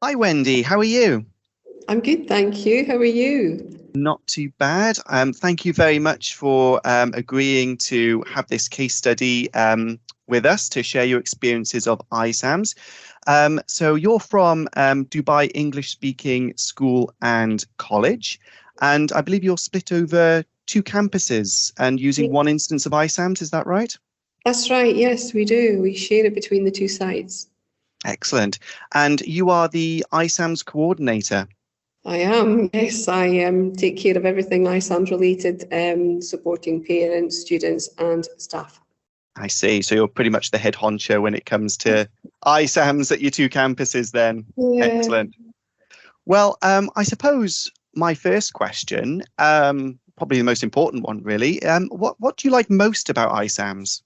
Hi, Wendy. How are you? I'm good, thank you. How are you? Not too bad. Thank you very much for agreeing to have this case study with us to share your experiences of iSAMS. So you're from Dubai English Speaking School and College, and I believe you're split over two campuses and using Yeah, one instance of iSAMS. Is that right? that's right. Yes, we do. We share it between the two sites. Excellent. And you are the iSAMS coordinator. I am. Yes, I take care of everything iSAMS related, supporting parents, students, and staff. I see. So you're pretty much the head honcho when it comes to iSAMs at your two campuses then. Yeah. Excellent. Well, I suppose my first question, probably the most important one really, what do you like most about iSAMs?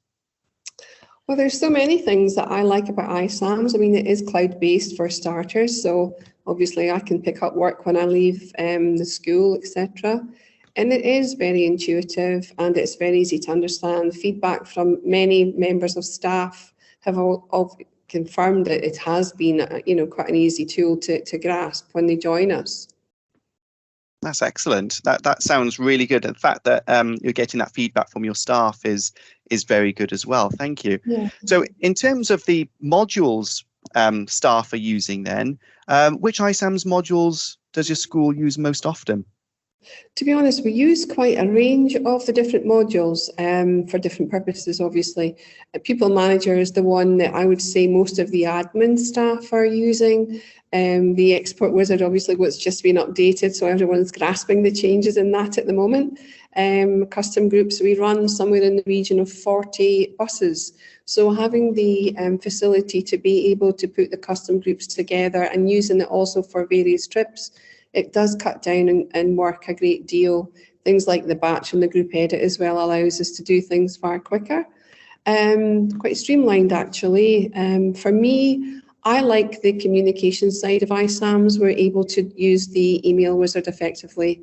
Well, there's so many things that I like about iSAMS. I mean, it is cloud-based for starters, so obviously I can pick up work when I leave the school, etc. And it is very intuitive and it's very easy to understand. Feedback from many members of staff have all confirmed that it has been, quite an easy tool to grasp when they join us. That's excellent. That sounds really good. And the fact that you're getting that feedback from your staff is very good as well. Thank you. Yeah. So in terms of the modules staff are using then, which iSAMS modules does your school use most often? To be honest, we use quite a range of the different modules for different purposes, obviously. People Manager is the one that I would say most of the admin staff are using. The Export Wizard, obviously, what's just been updated, so everyone's grasping the changes in that at the moment. Custom groups, we run somewhere in the region of 40 buses. So having the facility to be able to put the custom groups together and using it also for various trips, it does cut down and work a great deal. Things like the batch and the group edit as well allows us to do things far quicker. Quite streamlined actually. For me, I like the communication side of iSAMS. We're able to use the email wizard effectively.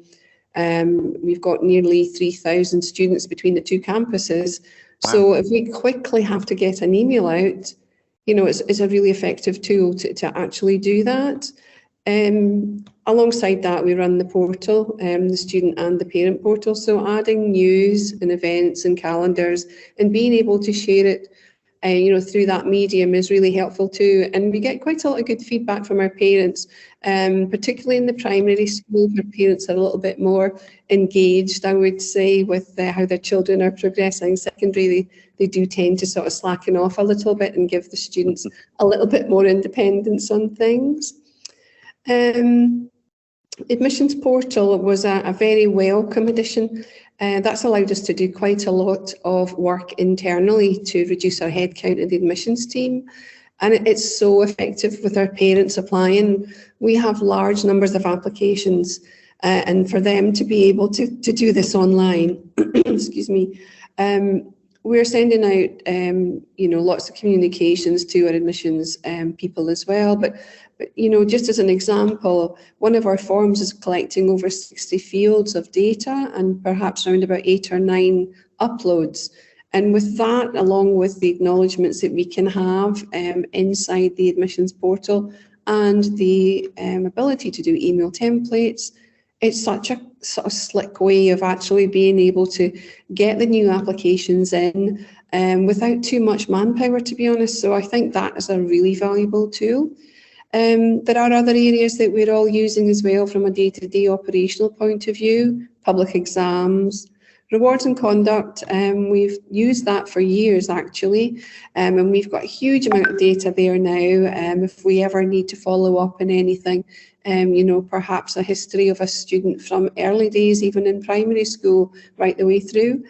We've got nearly 3,000 students between the two campuses. Wow. So if we quickly have to get an email out, it's a really effective tool to actually do that. Alongside that, we run the portal, the student and the parent portal. So adding news and events and calendars and being able to share it, through that medium is really helpful too. And we get quite a lot of good feedback from our parents, particularly in the primary school where parents are a little bit more engaged, I would say, with how their children are progressing. Secondary, they do tend to sort of slacken off a little bit and give the students a little bit more independence on things. Admissions portal was a very welcome addition. That's allowed us to do quite a lot of work internally to reduce our headcount in the admissions team. And it's so effective with our parents applying. We have large numbers of applications, and for them to be able to do this online, excuse me, we're sending out, lots of communications to our admissions people as well. But just as an example, one of our forms is collecting over 60 fields of data and perhaps around about 8 or 9 uploads. And with that, along with the acknowledgements that we can have inside the admissions portal and the ability to do email templates, it's such a sort of slick way of actually being able to get the new applications in without too much manpower, to be honest. So I think that is a really valuable tool. There are other areas that we're all using as well from a day-to-day operational point of view, public exams, rewards and conduct. We've used that for years actually, and we've got a huge amount of data there now. If we ever need to follow up on anything, perhaps a history of a student from early days, even in primary school, right the way through.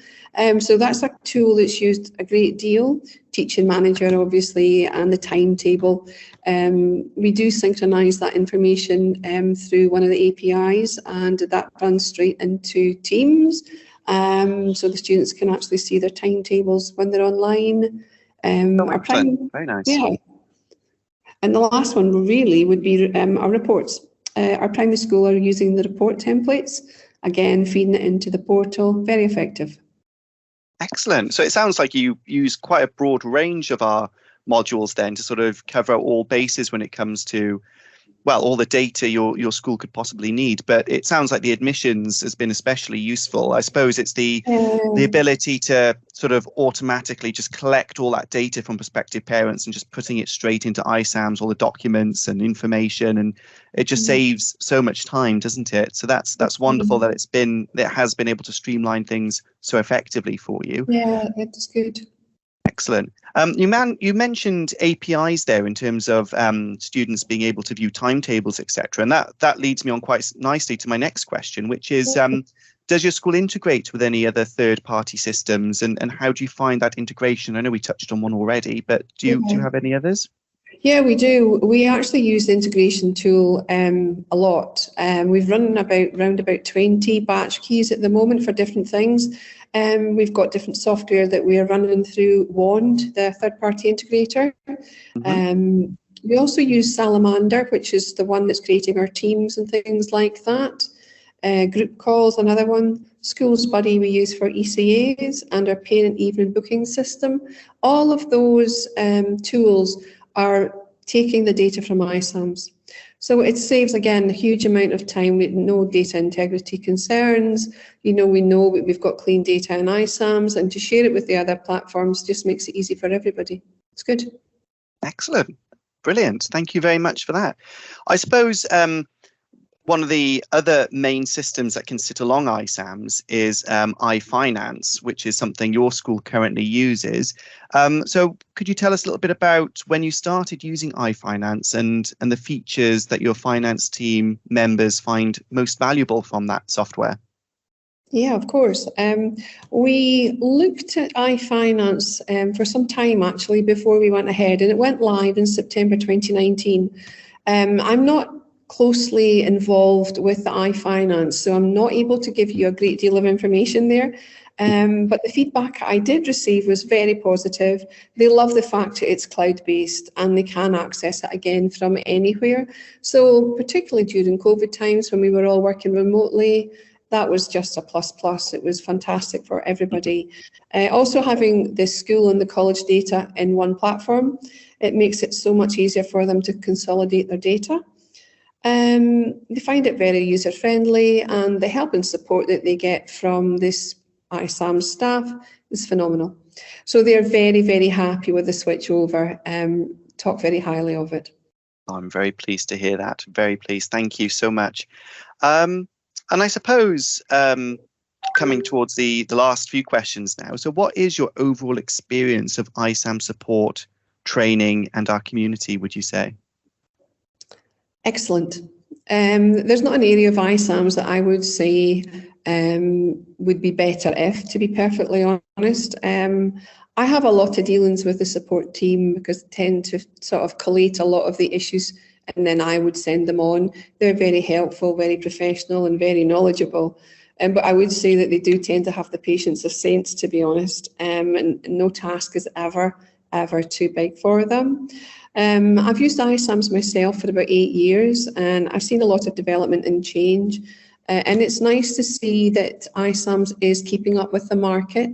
So that's a tool that's used a great deal. Teaching Manager, obviously, and the timetable. We do synchronise that information through one of the APIs, and that runs straight into Teams. So the students can actually see their timetables when they're online. Excellent. Very nice. Yeah. And the last one really would be our reports. Our primary school are using the report templates, again, feeding it into the portal, very effective. Excellent. So it sounds like you use quite a broad range of our modules then to sort of cover all bases when it comes to well, all the data your school could possibly need. But it sounds like the admissions has been especially useful. I suppose it's the ability to sort of automatically just collect all that data from prospective parents and just putting it straight into iSAMS, all the documents and information, and it just saves so much time, doesn't it? So that's wonderful that it has been able to streamline things so effectively for you. Yeah, it's good. Excellent. You mentioned APIs there in terms of students being able to view timetables, etc. And that leads me on quite nicely to my next question, which is, does your school integrate with any other third-party systems, and how do you find that integration? I know we touched on one already, but do you have any others? Yeah, we do. We actually use the integration tool a lot. We've run around about 20 batch keys at the moment for different things. We've got different software that we are running through Wand, the third-party integrator. We also use Salamander, which is the one that's creating our teams and things like that. Group calls, another one. Schools Buddy we use for ECAs, and our parent evening booking system. All of those tools are taking the data from iSAMS. So it saves, again, a huge amount of time with no data integrity concerns. We know we've got clean data in iSAMS, and to share it with the other platforms just makes it easy for everybody. It's good. Excellent. Brilliant. Thank you very much for that. I suppose one of the other main systems that can sit along iSAMS is iFinance, which is something your school currently uses. So could you tell us a little bit about when you started using iFinance and the features that your finance team members find most valuable from that software? Yeah, of course. We looked at iFinance for some time, actually, before we went ahead, and it went live in September 2019. I'm not closely involved with the iFinance, so I'm not able to give you a great deal of information there. But the feedback I did receive was very positive. They love the fact that it's cloud-based and they can access it again from anywhere. So particularly during COVID times when we were all working remotely, that was just a plus. It was fantastic for everybody. Also having the school and the college data in one platform, it makes it so much easier for them to consolidate their data. They find it very user-friendly, and the help and support that they get from this iSAMS staff is phenomenal. So they're very, very happy with the switch over, talk very highly of it. I'm very pleased to hear that. Very pleased. Thank you so much. And I suppose coming towards the last few questions now. So what is your overall experience of iSAMS support, training, and our community, would you say? Excellent. There's not an area of iSAMS that I would say would be better if, to be perfectly honest. I have a lot of dealings with the support team because they tend to sort of collate a lot of the issues, and then I would send them on. They're very helpful, very professional, and very knowledgeable. But I would say that they do tend to have the patience of saints, to be honest, and no task is ever too big for them. I've used iSAMS myself for about 8 years, and I've seen a lot of development and change. And it's nice to see that iSAMS is keeping up with the market,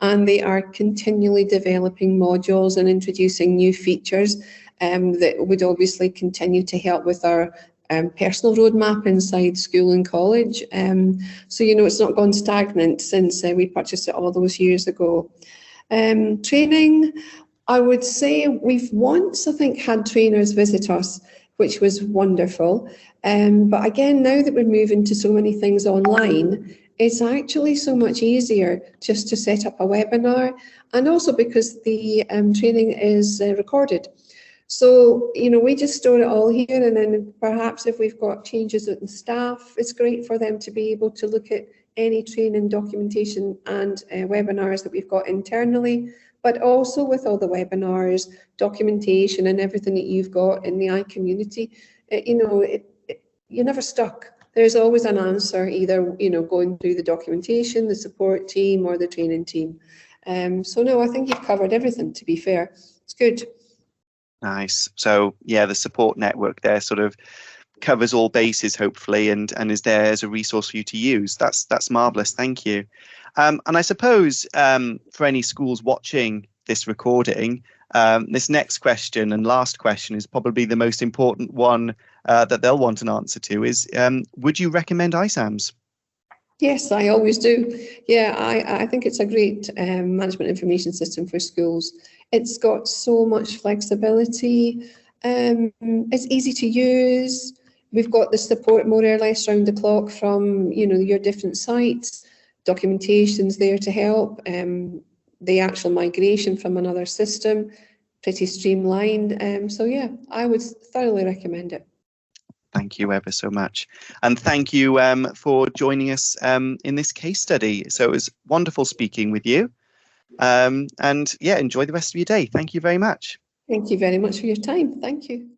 and they are continually developing modules and introducing new features that would obviously continue to help with our personal roadmap inside school and college. So, it's not gone stagnant since we purchased it all those years ago. Training, I would say we've once, I think, had trainers visit us, which was wonderful. But again, now that we're moving to so many things online, it's actually so much easier just to set up a webinar, and also because the training is recorded. So, we just store it all here, and then perhaps if we've got changes in staff, it's great for them to be able to look at any training documentation and webinars that we've got internally, but also with all the webinars, documentation, and everything that you've got in the iCommunity. You're never stuck. There's always an answer, either going through the documentation, the support team, or the training team. So no, I think you've covered everything, to be fair. It's good. Nice. So yeah, the support network there sort of covers all bases, hopefully, and is there as a resource for you to use. That's marvelous. Thank you. And I suppose for any schools watching this recording, this next question and last question is probably the most important one that they'll want an answer to is, would you recommend iSAMS? Yes, I always do. Yeah, I think it's a great management information system for schools. It's got so much flexibility. It's easy to use. We've got the support more or less round the clock from, you know, your different sites. Documentation's there to help. The actual migration from another system, pretty streamlined. So yeah, I would thoroughly recommend it. Thank you ever so much. And thank you for joining us in this case study. So it was wonderful speaking with you. And yeah, enjoy the rest of your day. Thank you very much. Thank you very much for your time. Thank you.